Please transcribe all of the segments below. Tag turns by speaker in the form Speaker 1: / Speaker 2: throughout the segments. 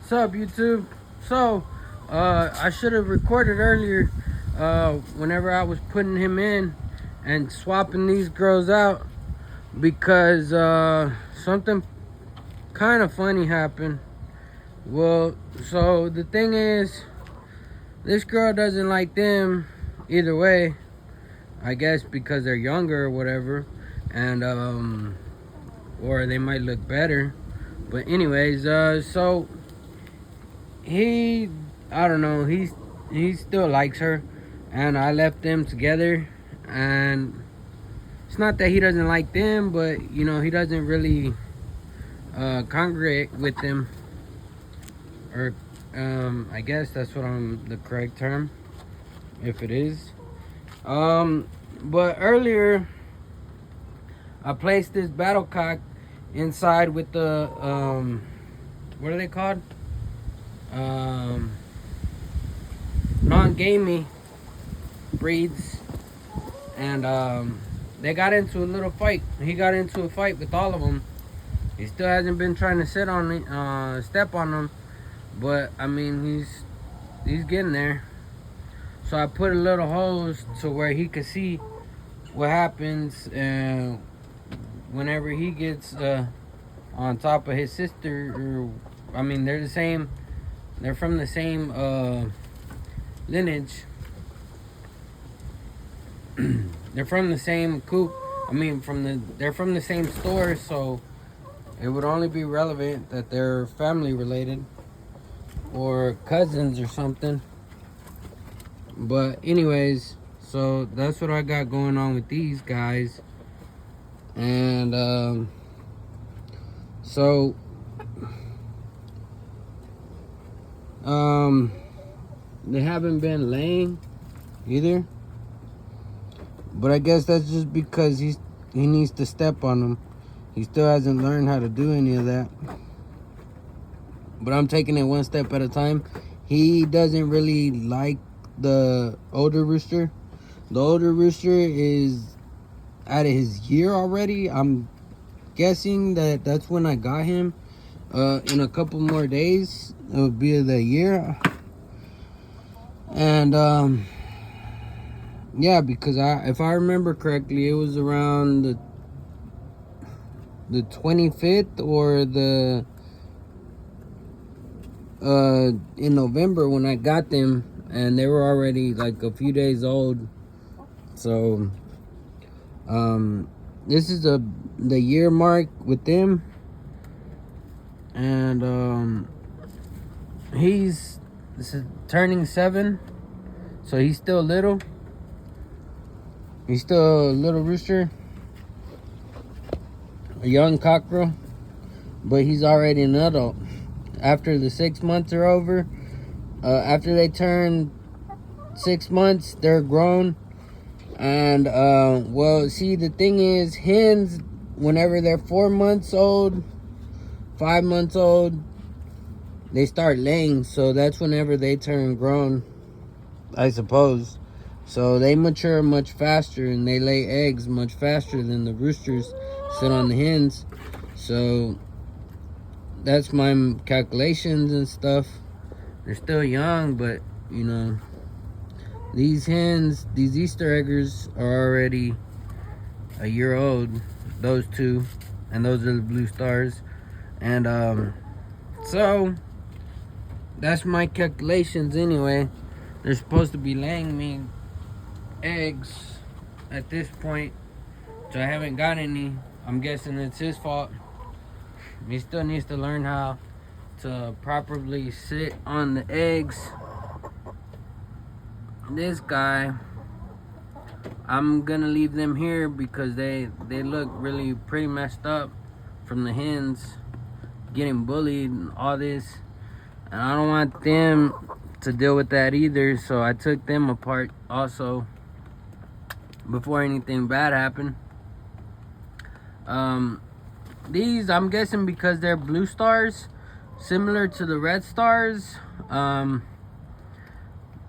Speaker 1: What's up, YouTube? So, I should have recorded earlier whenever I was putting him in and swapping these girls out because something kind of funny happened. Well, so the thing is, this girl doesn't like them either way, I guess because they're younger or whatever, and or they might look better. But anyways, so he, I don't know, he still likes her, and I left them together. And it's not that he doesn't like them, but you know, he doesn't really congregate with them, or I guess that's what I'm the correct term, if it is. But earlier I placed this battlecock inside with the what are they called? Non-gamey breeds, and they got into a little fight. He got into a fight with all of them. He still hasn't been trying to step on them, but I mean he's getting there. So I put a little hose to where he could see what happens whenever he gets on top of his sister. Or, I mean, they're the same. They're from the same lineage. They're from the same coop. I mean, they're from the same store, so it would only be relevant that they're family related or cousins or something. But anyways, so that's what I got going on with these guys. And so they haven't been laying either, but I guess that's just because he needs to step on them. He still hasn't learned how to do any of that, but I'm taking it one step at a time. He doesn't really like the older rooster. The older rooster is out of his year already. I'm guessing that's when I got him. In a couple more days it will be the year. And yeah, because if I remember correctly, it was around the 25th or the in November when I got them, and they were already like a few days old. So this is the year mark with them. And this is turning 7, so he's still little. He's still a little rooster, a young cockerel, but he's already an adult. After the 6 months are over, after they turn 6 months, they're grown. And well, see, the thing is, hens, whenever they're 4 months old, 5 months old, they start laying. So that's whenever they turn grown, I suppose. So they mature much faster and they lay eggs much faster than the roosters sit on the hens. So that's my calculations and stuff. They're still young, but you know, these hens, these Easter eggers, are already a year old. Those two, and those are the blue stars. And so that's my calculations anyway. They're supposed to be laying me eggs at this point, so I haven't got any. I'm guessing it's his fault. He still needs to learn how to properly sit on the eggs. This guy, I'm gonna leave them here because they look really pretty messed up from the hens getting bullied and all this, and I don't want them to deal with that either. So I took them apart also before anything bad happened. These, I'm guessing because they're blue stars, similar to the red stars.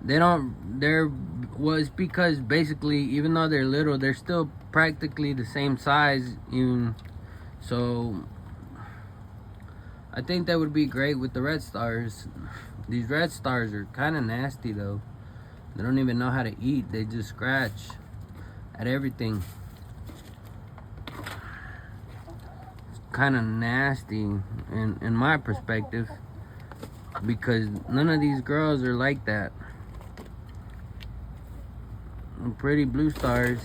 Speaker 1: It's because basically, even though they're little, they're still practically the same size. Even so, I think that would be great with the red stars. These red stars are kind of nasty though. They don't even know how to eat. They just scratch at everything. It's kind of nasty in my perspective, because none of these girls are like that. Pretty blue stars.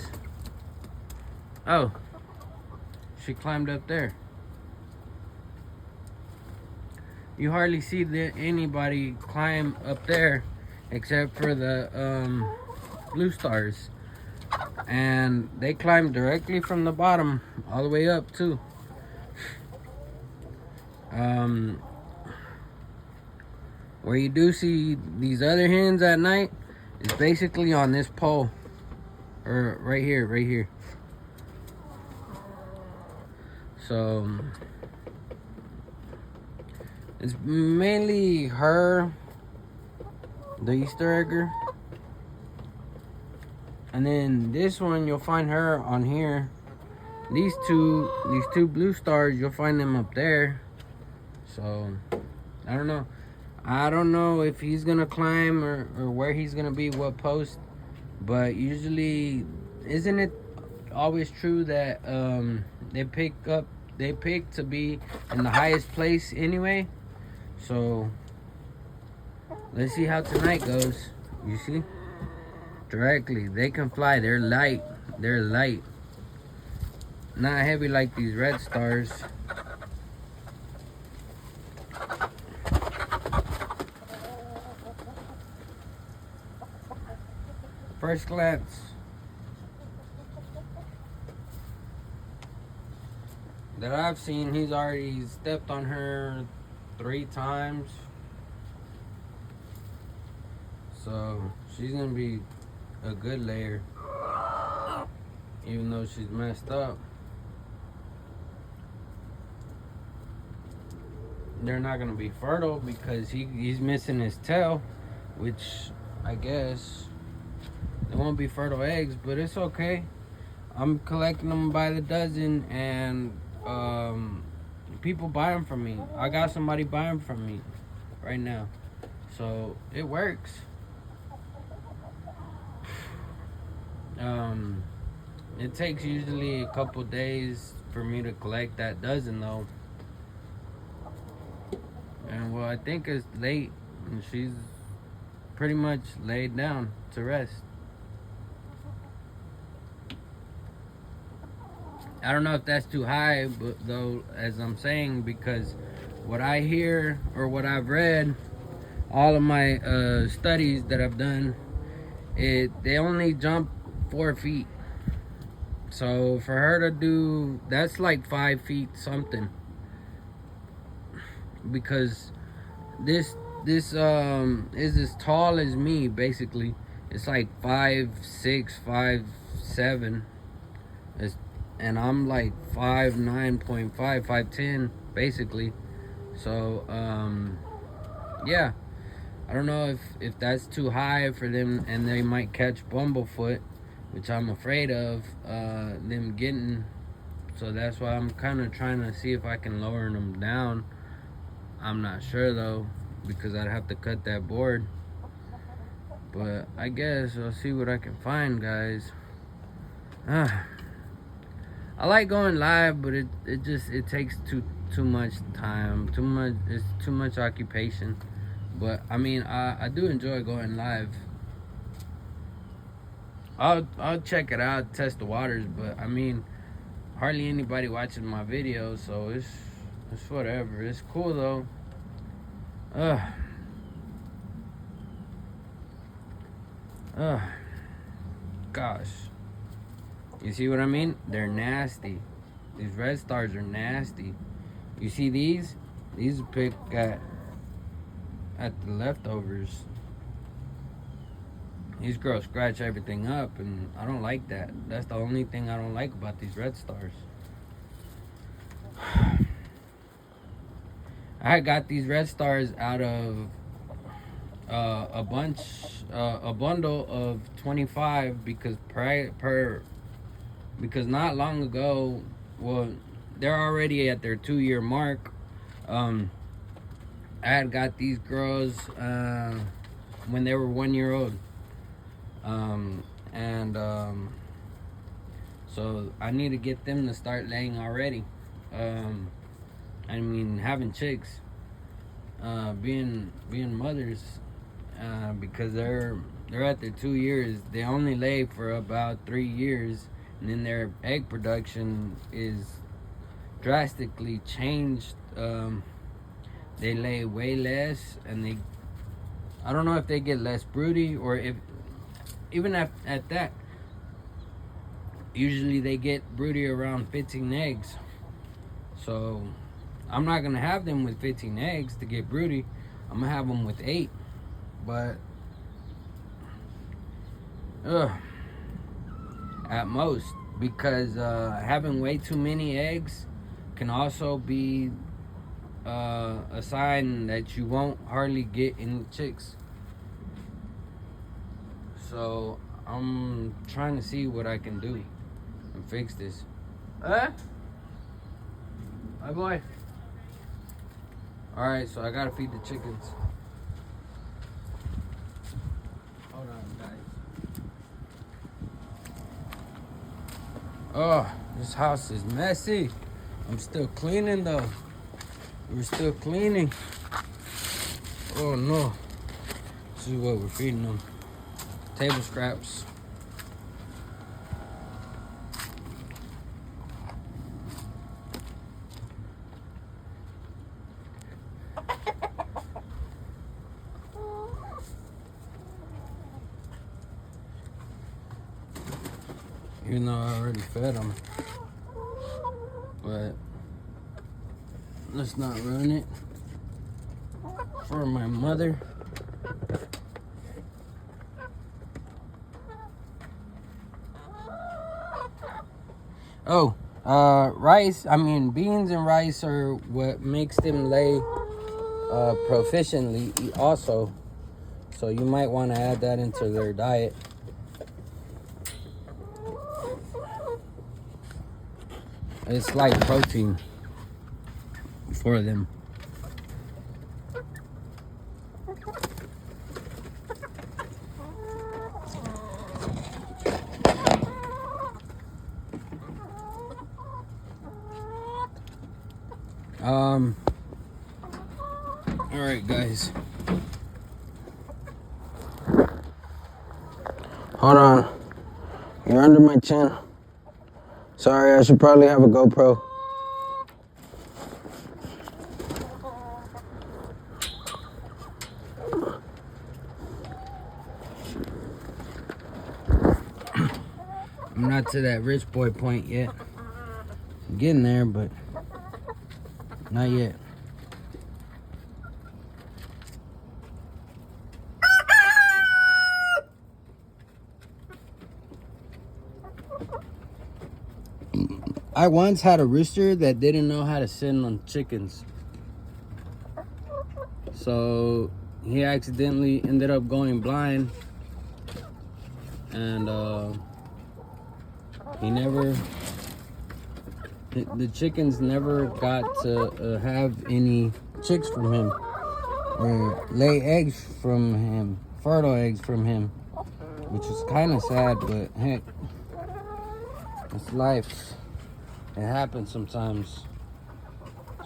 Speaker 1: Oh, she climbed up there. You hardly see anybody climb up there except for the blue stars, and they climb directly from the bottom all the way up too. Where you do see these other hens at night is basically on this pole, or right here. So it's mainly her, the Easter egger, and then this one you'll find her on here. These two blue stars, you'll find them up there. So I don't know if he's gonna climb or where he's gonna be, what post. But usually, isn't it always true that they pick to be in the highest place anyway? So let's see how tonight goes. You see, directly they can fly. They're light. Not heavy like these red stars. First glance that I've seen, he's already stepped on her 3 times. So she's gonna be a good layer, even though she's messed up. They're not gonna be fertile because he's missing his tail, which I guess they won't be fertile eggs, but it's okay. I'm collecting them by the dozen, and people buy them from me. I got somebody buying from me right now, so it works. It takes usually a couple days for me to collect that dozen though. And well, I think it's late, and she's pretty much laid down to rest. I don't know if that's too high, but though, as I'm saying, because what I hear or what I've read, all of my studies that I've done, they only jump 4 feet. So for her to do, that's like 5 feet something. Because this is as tall as me basically. It's like 5'6", 5'7", and I'm like 5'9.5", 5'10", basically. So yeah, I don't know if that's too high for them, and they might catch bumblefoot, which I'm afraid of them getting. So that's why I'm kind of trying to see if I can lower them down. I'm not sure though, because I'd have to cut that board. But I guess I'll see what I can find, guys. I like going live, but it takes too much time, it's too much occupation. But I mean, I do enjoy going live. I'll check it out, test the waters, but I mean, hardly anybody watching my videos, so it's whatever. It's cool though. Gosh. You see what I mean? They're nasty. These red stars are nasty. You see these? These pick at the leftovers. These girls scratch everything up, and I don't like that. That's the only thing I don't like about these red stars. I got these red stars out of a bundle of 25 because because not long ago, well, they're already at their 2-year mark. I had got these girls when they were 1 year old. And so I need to get them to start laying already. I mean, having chicks, being mothers, because they're at their 2 years. They only lay for about 3 years, and then their egg production is drastically changed. They lay way less, and I don't know if they get less broody, or if even at that, usually they get broody around 15 eggs. So I'm not gonna have them with 15 eggs to get broody. I'm gonna have them with 8. But at most, because having way too many eggs can also be a sign that you won't hardly get any chicks. So I'm trying to see what I can do and fix this. Hi boy. Alright, so I gotta feed the chickens. Hold on, guys. Oh, this house is messy. I'm still cleaning though. We're still cleaning. Oh no. This is what we're feeding them. Table scraps. Even though I already fed them. But let's not ruin it for my mother. Oh, beans and rice are what makes them lay proficiently also. So you might want to add that into their diet. It's like protein for them. Alright guys. Hold on. You're under my chin. Sorry, I should probably have a GoPro. I'm not to that rich boy point yet. I'm getting there, but not yet. I once had a rooster that didn't know how to sit on chickens. So he accidentally ended up going blind. And the chickens never got to have any chicks from him. Or lay eggs from him, fertile eggs from him. Which is kind of sad, but heck, it's life. It happens sometimes.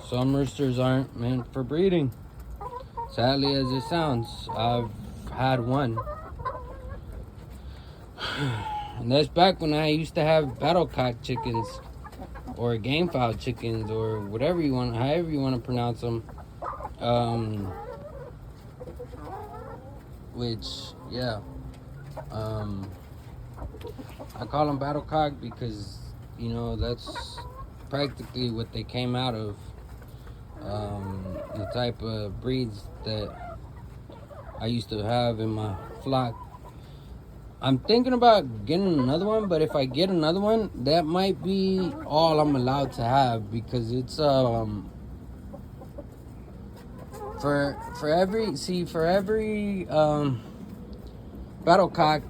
Speaker 1: Some roosters aren't meant for breeding. Sadly as it sounds, I've had one. And that's back when I used to have battle cock chickens. Or game fowl chickens, or whatever you want, however you want to pronounce them. I call them battle cock because, that's practically what they came out of. The type of breeds that I used to have in my flock. I'm thinking about getting another one, but if I get another one, that might be all I'm allowed to have, because it's for every battle cock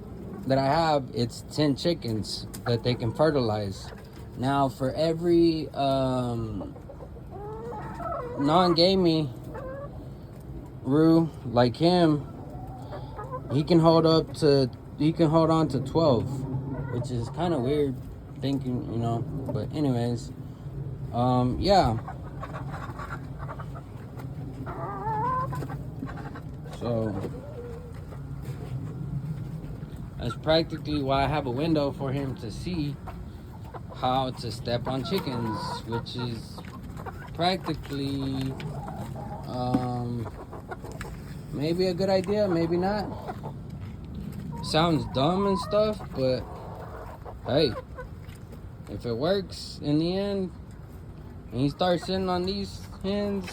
Speaker 1: that I have, it's 10 chickens that they can fertilize. Now for every non-gamey Rue, like him, he can hold on to 12, which is kind of weird thinking, you know. But anyways, yeah. So that's practically why I have a window for him to see how to step on chickens, which is practically maybe a good idea, maybe not. Sounds dumb and stuff, but hey, if it works in the end and he starts sitting on these hens,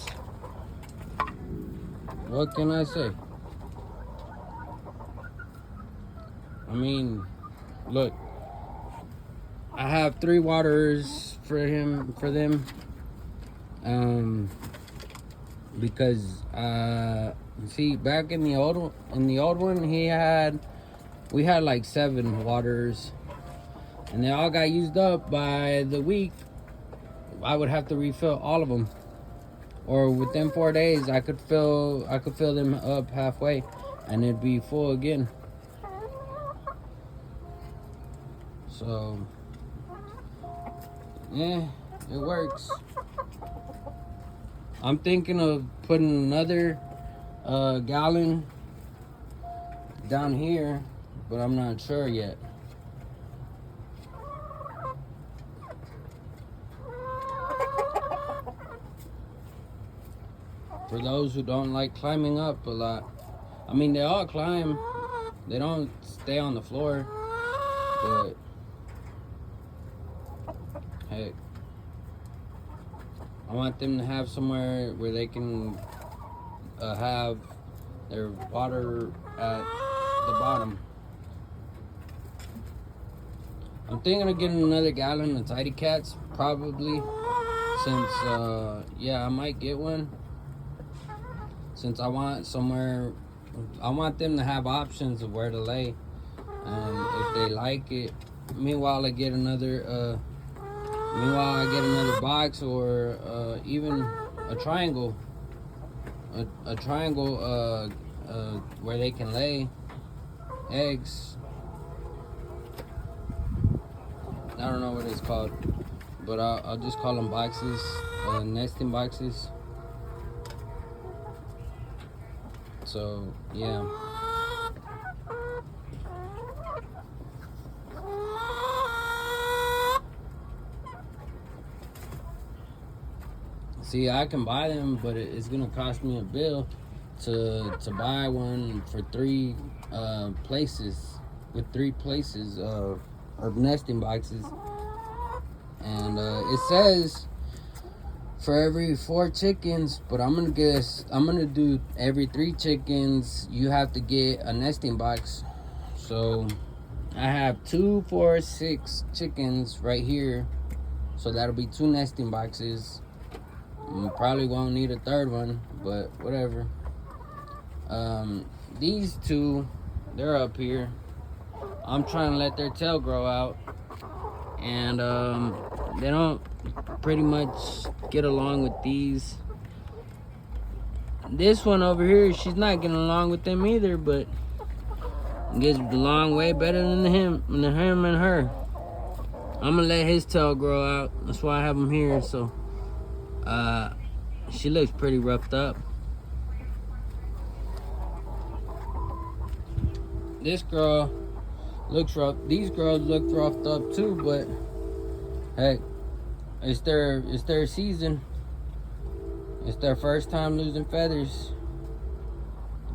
Speaker 1: what can I say? I mean, look, I have 3 waters for them, because see, back in the old one, we had like 7 waters, and they all got used up by the week. I would have to refill all of them, or within 4 days, I could fill them up halfway, and it'd be full again. So, yeah, it works. I'm thinking of putting another gallon down here, but I'm not sure yet. For those who don't like climbing up a lot, I mean, they all climb, they don't stay on the floor, but heck, I want them to have somewhere where they can have their water at the bottom. I'm thinking of getting another gallon of Tidy Cats, probably, since, yeah, I might get one. Since I want them to have options of where to lay. And if they like it, meanwhile I get another box, or even a triangle. A triangle where they can lay eggs. I don't know what it's called, but I'll just call them boxes, nesting boxes. So, yeah. See, I can buy them, but it's gonna cost me a bill to buy one for 3 places, with 3 places of nesting boxes. And it says for every 4 chickens, but I'm gonna do every 3 chickens you have to get a nesting box. So I have 2, 4, 6 chickens right here, so that'll be 2 nesting boxes. Probably won't need a 3rd one, but whatever. These 2, they're up here. I'm trying to let their tail grow out, and they don't pretty much get along with these. This one over here, she's not getting along with them either, but gets along way better than him and her. I'm gonna let his tail grow out. That's why I have him here. So she looks pretty roughed up. This girl looks rough. These girls look roughed up too, but heck, it's their season. It's their first time losing feathers.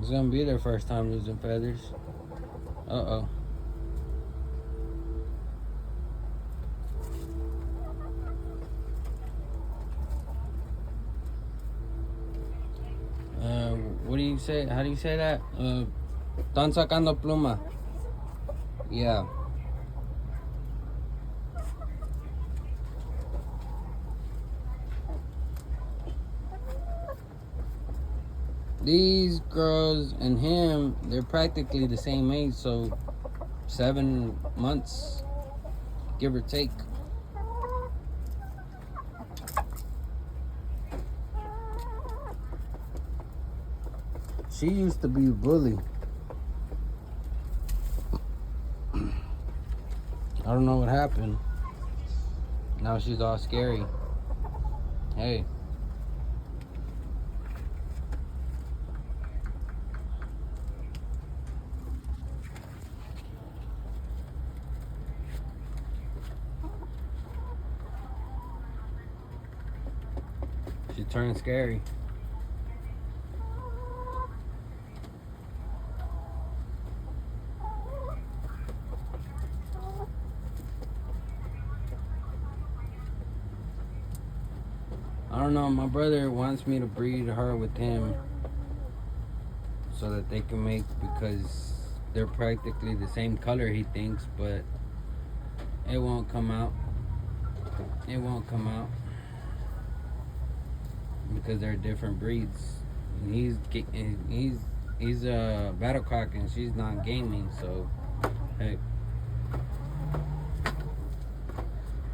Speaker 1: It's gonna be their first time losing feathers. Uh-oh. What do you say? How do you say that? Están sacando pluma. Yeah. These girls and him, they're practically the same age, so 7 months, give or take. She used to be a bully. I don't know what happened. Now she's all scary. Hey. She turned scary. I don't know, my brother wants me to breed her with him so that they can make, because they're practically the same color, he thinks, but it won't come out. It won't come out because they're different breeds. And he's a battle cock and she's not gaming, so hey.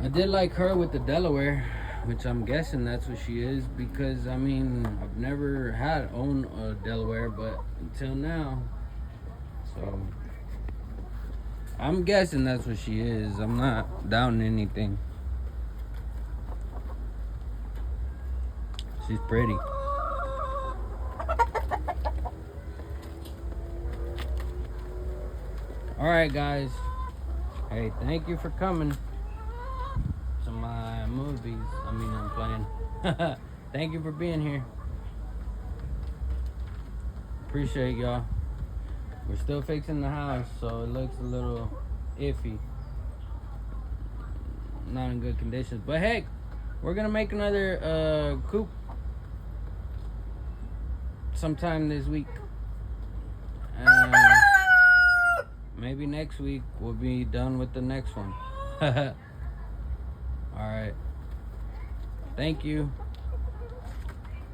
Speaker 1: I did like her with the Delaware, which I'm guessing that's what she is, because I mean I've never had owned a Delaware, but until now, so I'm guessing that's what she is. I'm not doubting anything. She's pretty. Alright guys, hey, thank you for coming to my movies. I mean, I'm playing. Thank you for being here. Appreciate y'all. We're still fixing the house, so it looks a little iffy. Not in good conditions, but hey, we're gonna make another coop sometime this week. Maybe next week we'll be done with the next one. Alright. Thank you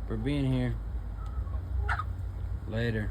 Speaker 1: for being here. Later.